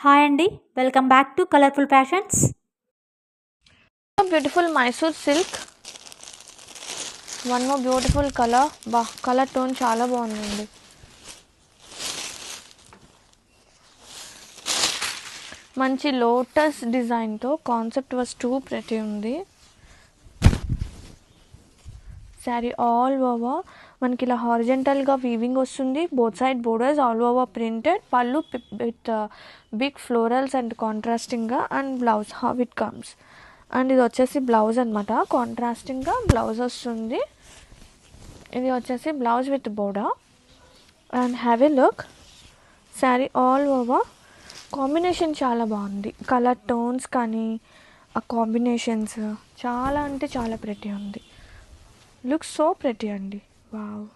Hi అండి. Welcome back to colourful fashions. Beautiful Mysore silk, one more beautiful colour. Colour tone చాలా బాగుందండి. మంచి lotus డిజైన్తో కాన్సెప్ట్ వాస్ టూ ప్రెటీ ఉంది. Sari all over మనకి ఇలా హారిజెంటల్గా వీవింగ్ వస్తుంది. Both side borders all over printed. పళ్ళు విత్ బిగ్ ఫ్లోరల్స్ అండ్ కాంట్రాస్టింగ్గా and blouse how it comes. And ఇది వచ్చేసి బ్లౌజ్ అనమాట. కాంట్రాస్టింగ్గా బ్లౌజ్ వస్తుంది. ఇది వచ్చేసి blouse with border. And have a look. Sari all over combination చాలా బాగుంది. కలర్ టోన్స్ కానీ ఆ కాంబినేషన్స్ చాలా అంటే చాలా ప్రెటీ ఉంది. లుక్ సో ప్రెటీ అండి. వావ్.